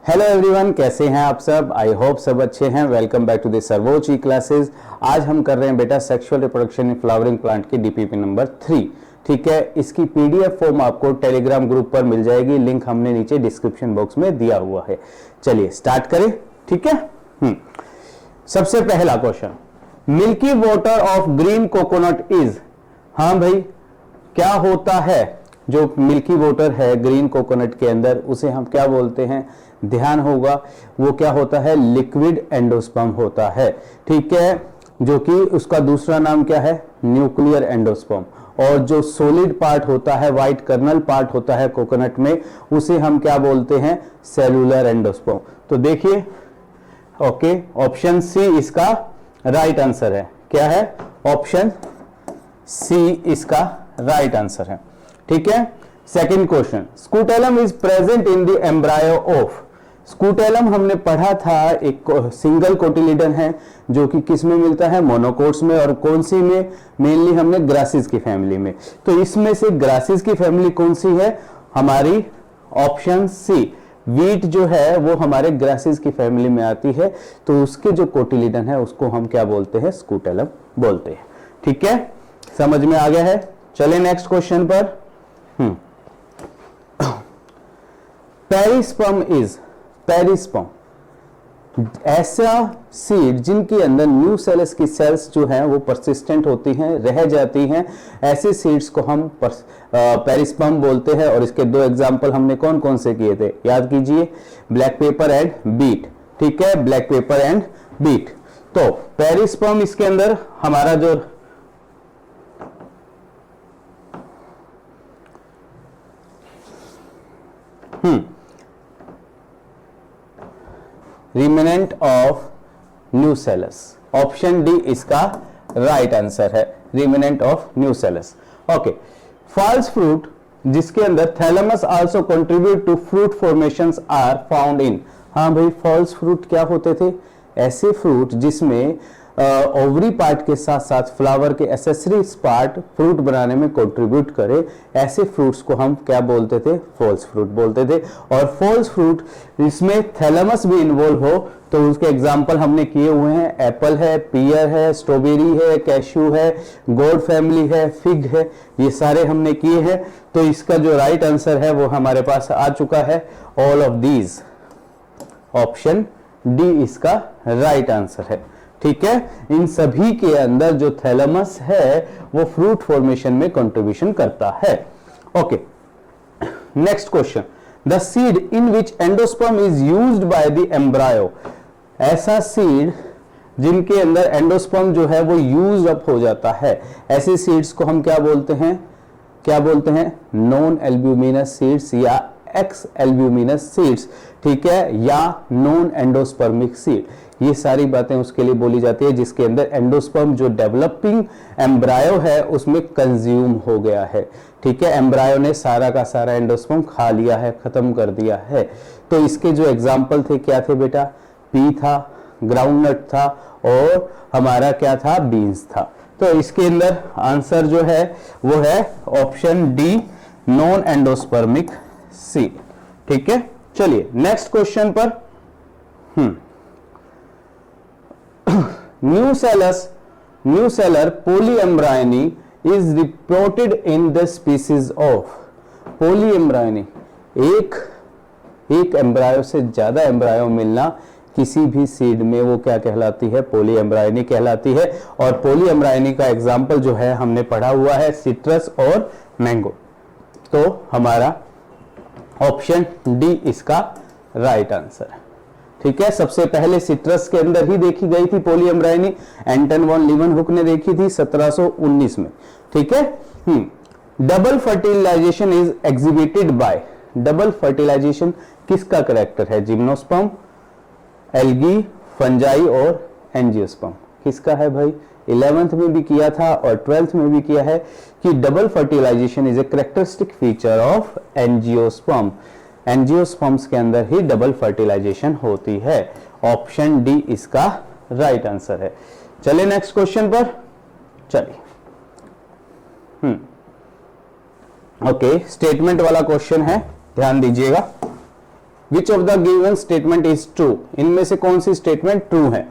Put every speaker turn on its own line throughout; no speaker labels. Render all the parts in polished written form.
Hello everyone, कैसे हैं आप सब। आई होप सब अच्छे हैं। वेलकम बैक टू द सर्वोच ई क्लासेस। आज हम कर रहे हैं बेटा sexual reproduction in flowering plant की डीपीपी नंबर 3। ठीक है, इसकी पीडीएफ फॉर्म आपको टेलीग्राम ग्रुप पर मिल जाएगी। लिंक हमने नीचे डिस्क्रिप्शन बॉक्स में दिया हुआ है। चलिए स्टार्ट करें। ठीक है, सबसे पहला question, milky water of green coconut is. हाँ भाई, क्या होता है जो मिल्की वाटर है ग्रीन कोकोनट के अंदर, उसे हम क्या बोलते हैं। ध्यान होगा, वो क्या होता है, लिक्विड एंडोस्पर्म होता है। ठीक है, जो कि उसका दूसरा नाम क्या है, न्यूक्लियर एंडोस्पर्म। और जो सॉलिड पार्ट होता है, व्हाइट कर्नल पार्ट होता है कोकोनट में, उसे हम क्या बोलते हैं, सेलुलर एंडोस्पर्म। तो देखिए, ओके, ऑप्शन सी इसका राइट आंसर है। क्या है, ऑप्शन सी इसका राइट आंसर है। ठीक है, second question, scutellum is present in the embryo of. Scutellum हमने पढ़ा था, एक सिंगल कोटिलिडन है जो कि किस में मिलता है, मोनोकोट्स में। और कौन सी में, मेनली हमने ग्रासिस की फैमिली में। तो इसमें से ग्रासिस की फैमिली कौन सी है, हमारी ऑप्शन सी वीट जो है वो हमारे ग्रासिस की फैमिली में आती है। तो उसके जो कोटिलिडन है उसको हम क्या बोलते हैं, स्कूटेलम बोलते हैं। ठीक है, समझ में आ गया है। चले नेक्स्ट क्वेश्चन पर। पेरिस्पर्म इज, पेरिस्पर्म ऐसा सीड जिनके अंदर न्यूसेलस की सेल्स जो हैं वो परसिस्टेंट होती हैं, रह जाती हैं। ऐसे सीड्स को हम पेरिस्पर्म बोलते हैं। और इसके दो एग्जांपल हमने कौन कौन से किए थे, याद कीजिए, ब्लैक पेपर एंड बीट। ठीक है, ब्लैक पेपर एंड बीट। तो पेरिस्पर्म इसके अंदर हमारा जो remnant of nucellus, option D इसका राइट आंसर है, remnant of nucellus. Okay, false fruit जिसके अंदर thalamus also contribute to fruit formations are found in. हाँ भाई, फॉल्स फ्रूट क्या होते थे, ऐसे फ्रूट जिसमें ओवरी पार्ट के साथ साथ फ्लावर के एसेसरीज पार्ट फ्रूट बनाने में कंट्रीब्यूट करे, ऐसे फ्रूट्स को हम क्या बोलते थे, फॉल्स फ्रूट बोलते थे। और फॉल्स फ्रूट इसमें थैलेमस भी इन्वॉल्व हो तो उसके एग्जांपल हमने किए हुए हैं, एप्पल है, पियर है, स्ट्रॉबेरी है, कैश्यू है, गोड फैमिली है, फिग है, ये सारे हमने किए हैं। तो इसका जो राइट आंसर है वो हमारे पास आ चुका है, all of these. Option D इसका राइट आंसर है। ठीक है, इन सभी के अंदर जो थैलेमस है वो फ्रूट फॉर्मेशन में कंट्रीब्यूशन करता है। Okay, next question, the seed in which endosperm is used by the embryo. ऐसा सीड जिनके अंदर एंडोस्पर्म जो है वो यूज अप हो जाता है, ऐसे सीड्स को हम क्या बोलते हैं, क्या बोलते हैं, नॉन एल्ब्यूमिनस सीड्स या एक्स एल्ब्यूमिनस सीड्स। ठीक है, या नॉन एंडोस्पर्मिक सीड। ये सारी बातें उसके लिए बोली जाती है जिसके अंदर एंडोस्पर्म जो डेवलपिंग एम्ब्रायो है उसमें कंज्यूम हो गया है। ठीक है, एम्ब्रायो ने सारा का सारा एंडोस्पर्म खा लिया है, खत्म कर दिया है। तो इसके जो एग्जाम्पल थे क्या थे बेटा, पी था, ग्राउंडनट था, और हमारा क्या था, बीन्स था। तो इसके अंदर आंसर जो है वो है option D, non endospermic seed. ठीक है, चलिए नेक्स्ट क्वेश्चन पर। Nucellar polyembryony is reported in the species of. Polyembryony, एक एम्ब्रायो से ज्यादा एम्ब्रायो मिलना किसी भी सीड में, वो क्या कहलाती है, पोलीएम्ब्रायनी कहलाती है। और पोलीएम्ब्रायनी का एग्जाम्पल जो है हमने पढ़ा हुआ है, सिट्रस और मैंगो। तो हमारा ऑप्शन डी इसका राइट आंसर है। ठीक है, सबसे पहले सिट्रस के अंदर ही देखी गई थी पोलीएम्ब्रायनी, एंटन वॉन लीवनहुक ने देखी थी 1719 में। ठीक है, double fertilization is exhibited by. Double fertilization किसका करेक्टर है, जिम्नोस्पर्म, एल्गी, फंजाई और एंजियोस्पर्म। किसका है भाई, 11th में भी किया था और 12th में भी किया है कि double fertilization is a characteristic feature of angiosperm. Angiosperms के अंदर ही डबल फर्टिलाइजेशन होती है। ऑप्शन डी इसका राइट आंसर है। चलिए नेक्स्ट क्वेश्चन पर। चलिए, ओके, स्टेटमेंट वाला क्वेश्चन है, ध्यान दीजिएगा। Which of the given statement is true, इनमें से कौन सी स्टेटमेंट ट्रू है।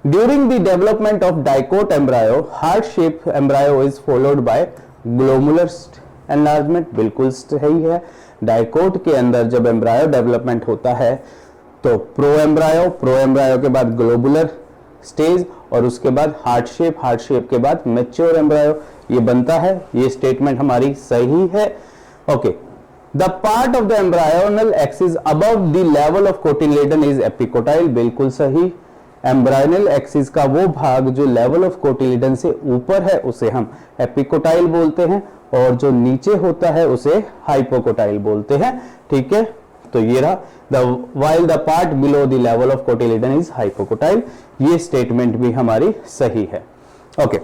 During the development of dicot embryo heart shape embryo is followed by glomerular enlargement, बिल्कुल सही है। डाइकोट के अंदर जब एम्ब्रायो डेवलपमेंट होता है तो प्रो एम्ब्रायो के बाद ग्लोबुलर स्टेज और उसके बाद हार्ट शेप के बाद मैच्योर एम्ब्रायो, ये बनता है। ये स्टेटमेंट हमारी सही है। Okay, the part of the embryonal axis above the level of cotyledon is epicotyl, बिल्कुल सही। एम्ब्रायोनल एक्सिस का वो भाग जो लेवल ऑफ कोटिलेडन से ऊपर है उसे हम एपिकोटाइल बोलते हैं और जो नीचे होता है उसे हाइपोकोटाइल बोलते हैं। ठीक है, तो ये रहा while the part below the level of cotyledon is hypocotyl, ये स्टेटमेंट भी हमारी सही है। Okay,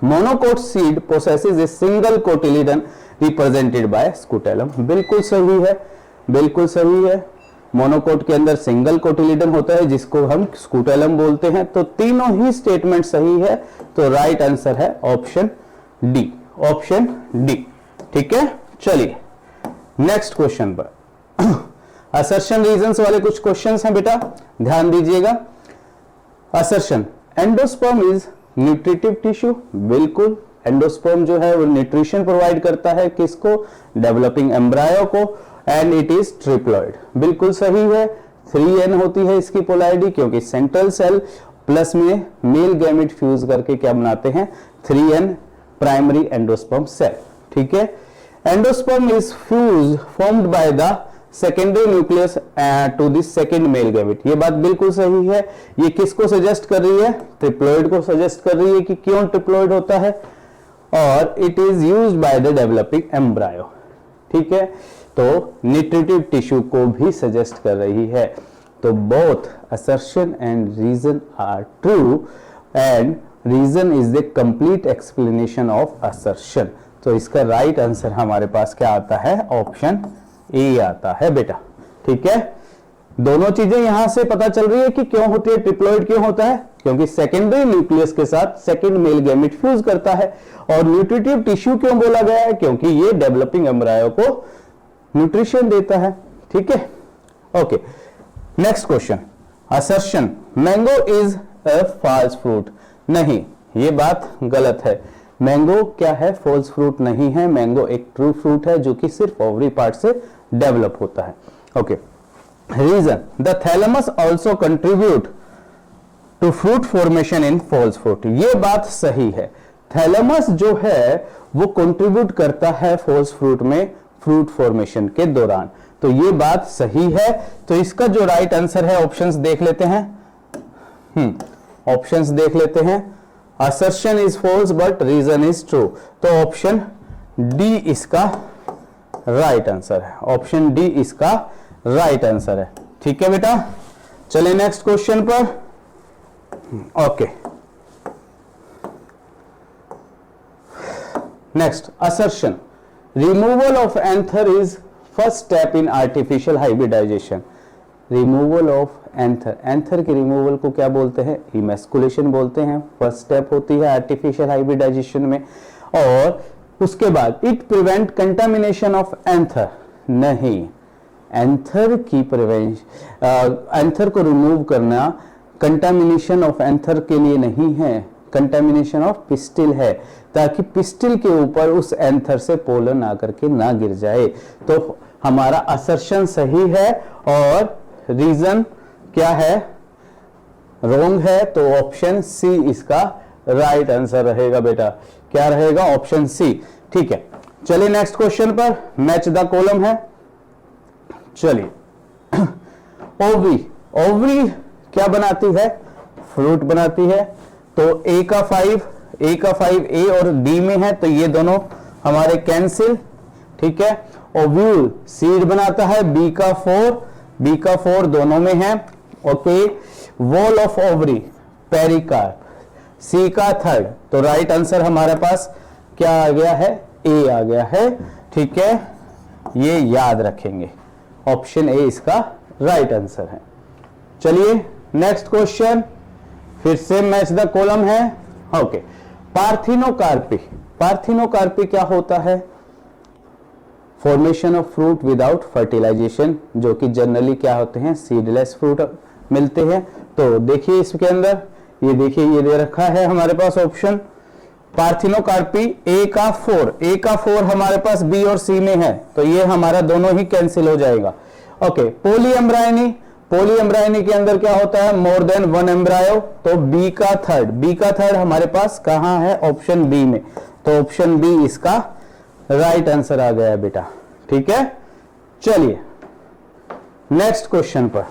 monocot seed possesses a single cotyledon represented by scutellum, बिल्कुल सही है, बिल्कुल सही है। मोनोकोट के अंदर सिंगल कोटिलीडन होता है जिसको हम स्कूटेलम बोलते हैं। तो तीनों ही स्टेटमेंट सही है, तो राइट आंसर है ऑप्शन डी, ऑप्शन डी। ठीक है, चलिए नेक्स्ट क्वेश्चन पर असर्शन रीजंस वाले कुछ क्वेश्चंस हैं बेटा, ध्यान दीजिएगा। Assertion, endosperm is nutritive tissue, बिल्कुल। एंडोस्पर्म जो है वो न्यूट्रिशन प्रोवाइड करता है किसको, डेवलपिंग एम्ब्रायो को, एंड इट इज ट्रिप्लॉइड, बिल्कुल सही है। 3n होती है इसकी पोलैरिटी क्योंकि सेंट्रल सेल प्लस में मेल गैमेट फ्यूज करके क्या बनाते हैं, 3n प्राइमरी एंडोस्पर्म सेल। ठीक है, endosperm is fuse formed by the secondary nucleus to this second male gamete, ये बात बिल्कुल सही है। ये किसको सजेस्ट कर रही है, ट्रिप्लॉइड को सजेस्ट कर रही है कि क्यों ट्रिप्लॉइड होता है, और it is used by the developing embryo. ठीक है, तो न्यूट्रिटिव टिश्यू को भी सजेस्ट कर रही है। तो both assertion and reason are true and reason is the complete explanation of assertion. तो इसका राइट आंसर हमारे पास क्या आता है, ऑप्शन ए आता है बेटा। ठीक है, दोनों चीजें यहां से पता चल रही है कि क्यों होती है, ट्रिप्लॉइड क्यों होता है, क्योंकि सेकेंडरी न्यूक्लियस के साथ सेकेंड मेल गैमेट फ्यूज करता है। और न्यूट्रिटिव टिश्यू क्यों बोला गया है, क्योंकि ये डेवलपिंग एम्ब्रायो को न्यूट्रिशन देता है। ठीक है, okay, next question. Assertion, mango is a false fruit, नहीं, ये बात गलत है। मैंगो क्या है, फॉल्स फ्रूट नहीं है। मैंगो एक ट्रू फ्रूट है जो कि सिर्फ ओवरी पार्ट से डेवलप होता है। Okay, reason, the thalamus also contribute to fruit formation in false fruit, ये बात सही है। थैलेमस जो है वो कंट्रीब्यूट करता है फॉल्स फ्रूट में फ्रूट फॉर्मेशन के दौरान, तो ये बात सही है। तो इसका जो राइट आंसर है, ऑप्शंस देख लेते हैं। ऑप्शंस देख लेते हैं। Assertion is false but reason is true, तो ऑप्शन डी इसका राइट आंसर है, ऑप्शन डी इसका राइट आंसर है। ठीक है बेटा, चले नेक्स्ट क्वेश्चन पर। Okay, next, assertion, removal of anther is first step in artificial hybridization. Removal of anther, anther के रिमूवल को क्या बोलते हैं, इमैस्कुलेशन बोलते हैं। फर्स्ट स्टेप होती है आर्टिफिशियल हाइब्रिडाइजेशन में। और उसके बाद it prevent contamination of anther, नहीं, एंथर की एंथर को रिमूव करना कंटामिनेशन ऑफ एंथर के लिए नहीं है, कंटामिनेशन ऑफ पिस्टिल है, ताकि पिस्टिल के ऊपर उस एंथर से पोलन आकर के ना गिर जाए। तो हमारा असर्शन सही है और रीजन क्या है, रॉन्ग है, तो ऑप्शन सी इसका राइट आंसर रहेगा बेटा। क्या रहेगा, ऑप्शन सी। ठीक है, चलिए नेक्स्ट क्वेश्चन पर। मैच द कॉलम है, चलिए। ओवरी, ओवरी क्या बनाती है, फ्रूट बनाती है। तो ए का 5 ए और डी में है, तो ये दोनों हमारे कैंसिल। ठीक है, ओव्यूल सीड बनाता है, बी का 4 दोनों में है। Okay, wall of ovary pericarp, C का 3, तो राइट आंसर हमारे पास क्या आ गया है, ए आ गया है। ठीक है, ये याद रखेंगे, ऑप्शन ए इसका राइट आंसर है। चलिए नेक्स्ट क्वेश्चन, फिर से मैच द कॉलम है। ओके, पार्थिनोकार्पी, पार्थिनोकार्पी क्या होता है, formation of fruit without fertilization, जो कि जनरली क्या होते हैं, सीडलेस फ्रूट मिलते हैं। तो देखिए इसके अंदर ये देखिए ये दे रखा है हमारे पास ऑप्शन पार्थिनोकार्पी ए का 4 हमारे पास बी और सी में है, तो ये हमारा दोनों ही कैंसिल हो जाएगा। ओके, पॉलीएम्ब्रायनी के अंदर क्या होता है, मोर देन 1 एम्ब्रायो, तो बी का थर्ड हमारे पास कहां है, ऑप्शन बी में, तो ऑप्शन बी इसका राइट आंसर आ गया बेटा। ठीक है, चलिए नेक्स्ट क्वेश्चन पर।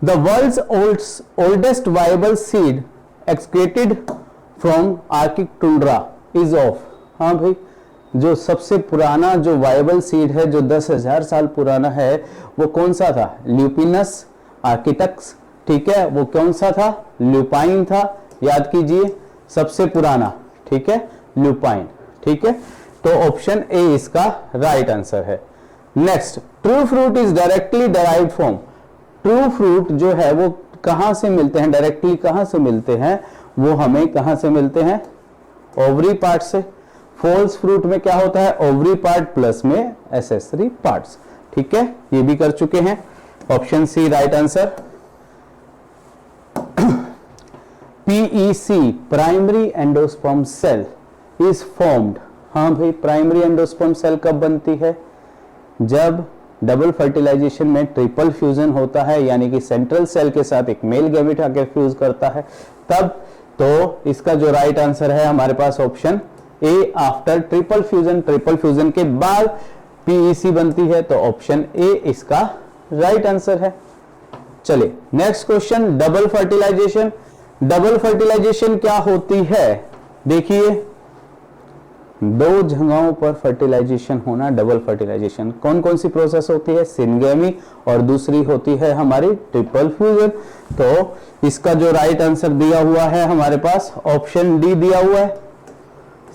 The world's oldest viable seed excreted from Arctic tundra is of, हाँ भाई, जो सबसे पुराना जो वायबल सीड है जो 10,000 साल पुराना है वो कौन सा था, ल्यूपिनस आर्किटक्स। ठीक है, वो कौन सा था, ल्यूपाइन था, याद कीजिए सबसे पुराना। ठीक है, ल्यूपाइन। ठीक है, तो ऑप्शन ए इसका राइट आंसर है। Next, true fruit is directly derived from, true fruit जो है वो कहां से मिलते हैं, डायरेक्टली कहां से मिलते हैं, वो हमें कहां से मिलते हैं, ओवरी पार्ट से। फॉल्स फ्रूट में क्या होता है, ओवरी पार्ट प्लस में एसेसरी पार्ट्स। ठीक है, ये भी कर चुके हैं, option C right answer. PEC primary endosperm cell is formed, हाँ भाई, प्राइमरी एंडोस्पर्म सेल कब बनती है, जब डबल फर्टिलाइजेशन में ट्रिपल फ्यूजन होता है, यानी कि सेंट्रल सेल के साथ एक मेल गैमेट आकर फ्यूज करता है तब। तो इसका जो राइट आंसर है हमारे पास option A, after triple fusion के बाद पीईसी बनती है, तो ऑप्शन ए इसका राइट आंसर है। चलिए नेक्स्ट क्वेश्चन, डबल फर्टिलाइजेशन क्या होती है, देखिए दो जगहों पर फर्टिलाइजेशन होना, डबल फर्टिलाइजेशन। कौन कौन सी प्रोसेस होती है, सिनगेमी, और दूसरी होती है हमारी ट्रिपल फ्यूजन। तो इसका जो राइट आंसर दिया हुआ है हमारे पास ऑप्शन डी दिया हुआ है,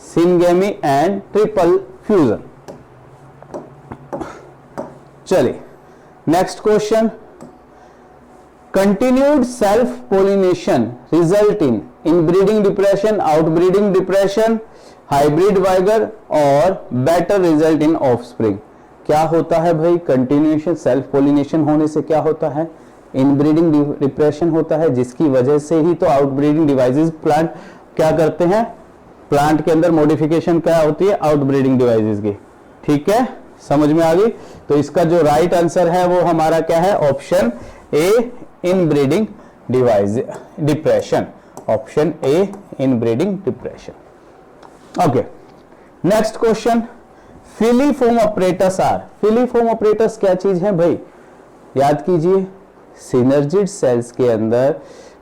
सिनगेमी एंड ट्रिपल फ्यूजन। चलिए next question, continued self pollination result in inbreeding depression, outbreeding depression, hybrid vigour और बेटर रिजल्ट इन ऑफस्प्रिंग। क्या होता है भाई, कंटिन्यूएशन सेल्फ पोलिनेशन होने से क्या होता है, इनब्रीडिंग डिप्रेशन होता है, जिसकी वजह से ही तो आउटब्रीडिंग डिवाइसेस प्लांट क्या करते हैं, प्लांट के अंदर मॉडिफिकेशन क्या होती है, आउटब्रीडिंग डिवाइसेस की। ठीक है, समझ में आ गई। तो इसका जो राइट आंसर है वो हमारा क्या है, option A, inbreeding device depression, option A inbreeding depression. Okay, next question, filiform operators are, filiform operators क्या चीज है भाई, याद कीजिए, सिनर्जिड सेल्स के अंदर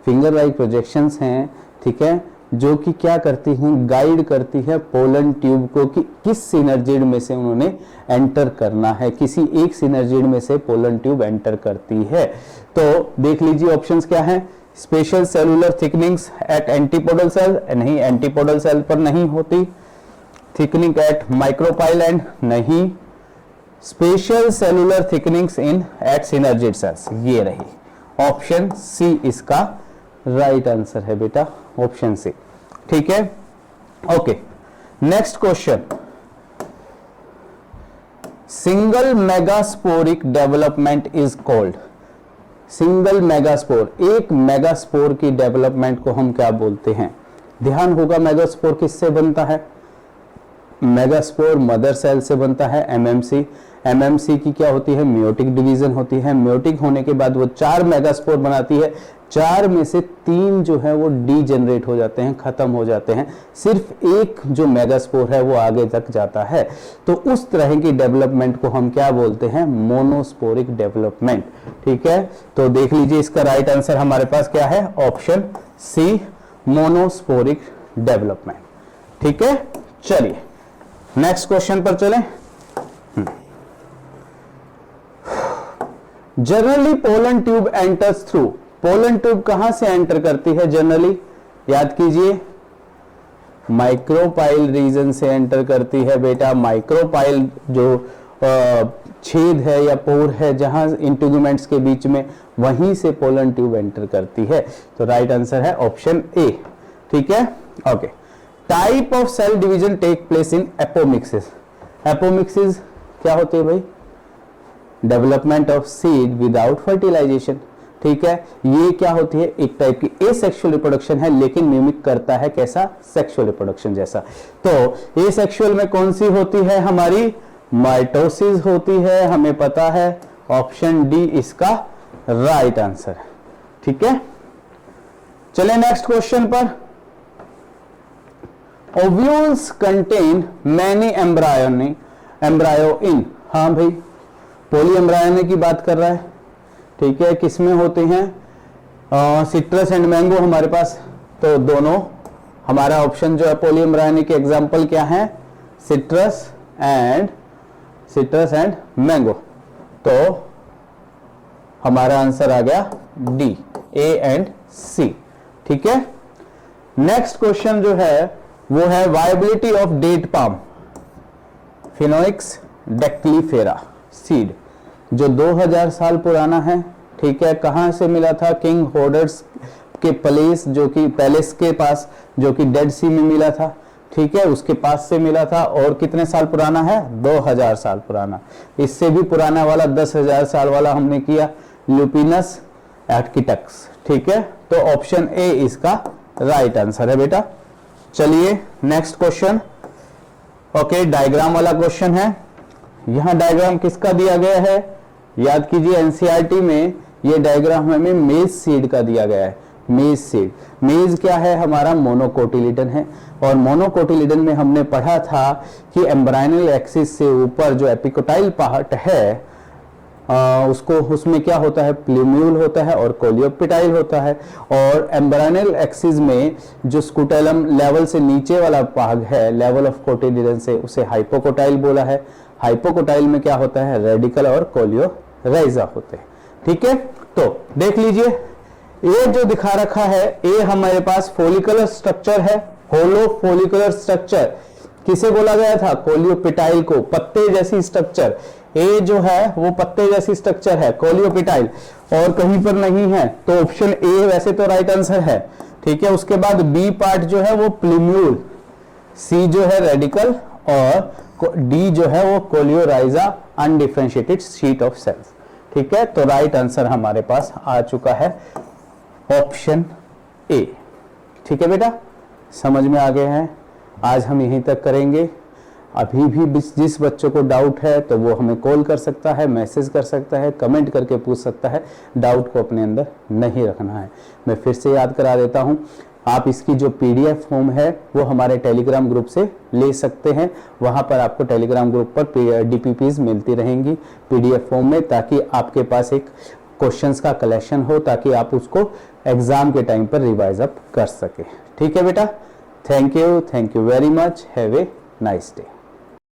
फिंगर लाइक प्रोजेक्शंस हैं। ठीक है, जो कि क्या करती हैं, गाइड करती है पोलन ट्यूब को कि किस सिनर्जिड में से उन्होंने एंटर करना है, किसी एक सिनर्जिड में से पोलन ट्यूब एंटर करती है। तो देख लीजिए ऑप्शंस क्या हैं, special cellular thickenings at antipodal cell, नहीं एंटीपोडल सेल पर नहीं होती, थिकनिंग एट माइक्रोपाइल एंड नहीं, special cellular thickenings in at synergid cells, ये रही ऑप्शन सी इसका राइट आंसर है बेटा, ऑप्शन सी। ठीक है, okay, next question, single megasporic development is called, single megaspore, एक मेगास्पोर की डेवलपमेंट को हम क्या बोलते हैं, ध्यान होगा मेगास्पोर किससे बनता है, मेगास्पोर मदर सेल से बनता है, एमएमसी। एमएमसी की क्या होती है, म्योटिक डिवीजन होती है, म्योटिक होने के बाद वो 4 मेगास्पोर बनाती है, 4 में से 3 जो है वो डीजेनरेट हो जाते हैं, खत्म हो जाते हैं, सिर्फ एक जो मेगास्पोर है वो आगे तक जाता है। तो उस तरह की डेवलपमेंट को हम क्या बोलते हैं, मोनोस्पोरिक डेवलपमेंट। ठीक है, तो देख लीजिए इसका राइट आंसर हमारे पास क्या है, ऑप्शन सी, मोनोस्पोरिक डेवलपमेंट। ठीक है, चलिए नेक्स्ट क्वेश्चन पर चलें। Generally pollen tube enters through, pollen tube कहां से एंटर करती है जनरली, याद कीजिए, माइक्रोपाइल रीजन से एंटर करती है बेटा। माइक्रोपाइल जो छेद है या पोर है जहां इंटीग्यूमेंट्स के बीच में, वहीं से पोलन ट्यूब एंटर करती है। तो राइट आंसर है ऑप्शन ए। ठीक है, okay, type of cell division take place in apomixis. Apomixis क्या होती है भाई? Development of seed without fertilization. ठीक है, ये क्या होती है? एक टाइप की एसेक्सुअल रिप्रोडक्शन है, लेकिन मिमिक करता है कैसा? सेक्सुअल रिप्रोडक्शन जैसा। तो एसेक्सुअल में कौन सी होती है हमारी? माइटोसिस होती है, हमें पता है। ऑप्शन डी इसका राइट आंसर है। ठीक है, चले नेक्स्ट क्वेश्चन पर। ओव्यूल्स कंटेन मैनी एम्ब्रायो इन। हाँ भाई, पॉली एम्ब्रायोनी की बात कर रहा है। ठीक है, किसमें होते हैं? सिट्रस एंड मैंगो हमारे पास। तो दोनों हमारा ऑप्शन जो है पॉली एम्ब्रायोनी के एग्जाम्पल क्या है? Citrus and mango. तो हमारा आंसर आ गया डी, ए एंड सी। ठीक है, नेक्स्ट क्वेश्चन जो है वो है viability of date palm Phoenix dactylifera seed, जो 2000 साल पुराना है। ठीक है, कहां से मिला था? किंग होर्डर्स के पैलेस के पास, जो कि डेड सी में मिला था। ठीक है, उसके पास से मिला था। और कितने साल पुराना है? 2000 साल पुराना। इससे भी पुराना वाला 10,000 साल वाला हमने किया, ल्यूपिनस एटकिटक्स। ठीक है, तो ऑप्शन ए इसका राइट आंसर है बेटा। चलिए नेक्स्ट क्वेश्चन। ओके, डायग्राम वाला क्वेश्चन है। यहां डायग्राम किसका दिया गया है? याद कीजिए, एनसीईआरटी में ये डायग्राम हमें मेज सीड का दिया गया है। मेज सीड, मेज क्या है? हमारा मोनोकोटिलिडन है। और मोनोकोटिलिडन में हमने पढ़ा था कि एम्ब्रायनल एक्सिस से ऊपर जो एपिकोटाइल पार्ट है उसमें क्या होता है? प्लूम्यूल होता है और कोलियोपिटाइल होता है। और एम्ब्रायनल एक्सिस में जो स्कूटेलम लेवल से नीचे वाला भाग है, लेवल ऑफ कोटिलिडन से, उसे हाइपोकोटाइल बोला है। हाइपोकोटाइल में क्या होता है? रेडिकल और कोलियोराइजा होते हैं। ठीक है, तो देख लीजिए, ये जो दिखा रखा है, ये हमारे पास फोलिकुलर स्ट्रक्चर है। होलो फोलिकुलर स्ट्रक्चर किसे बोला गया था? कोलियोपिटाइल को। पत्ते जैसी स्ट्रक्चर, ए जो है वो पत्ते जैसी स्ट्रक्चर है, कोलियोपिटाइल, और कहीं पर नहीं है। तो ऑप्शन ए वैसे तो राइट आंसर है। ठीक है, उसके बाद बी पार्ट जो है वो प्लूम्यूल, सी जो है रेडिकल, और डी जो है वो coleorhiza undifferentiated sheet of cells. ठीक है, तो राइट आंसर हमारे पास आ चुका है ऑप्शन ए। ठीक है बेटा, समझ में आ गए हैं। आज हम यहीं तक करेंगे। अभी भी जिस बच्चों को डाउट है तो वो हमें कॉल कर सकता है, मैसेज कर सकता है, कमेंट करके पूछ सकता है। डाउट को अपने अंदर नहीं रखना है। मैं फिर से याद करा देता हूं, आप इसकी जो पीडीएफ फॉर्म है वो हमारे टेलीग्राम ग्रुप से ले सकते हैं। वहां पर आपको टेलीग्राम ग्रुप पर डीपीपीज मिलती रहेंगी पीडीएफ फॉर्म में, ताकि आपके पास एक क्वेश्चंस का कलेक्शन हो, ताकि आप उसको एग्जाम के टाइम पर रिवाइज अप कर सके। ठीक है बेटा, thank you very much, have a nice day.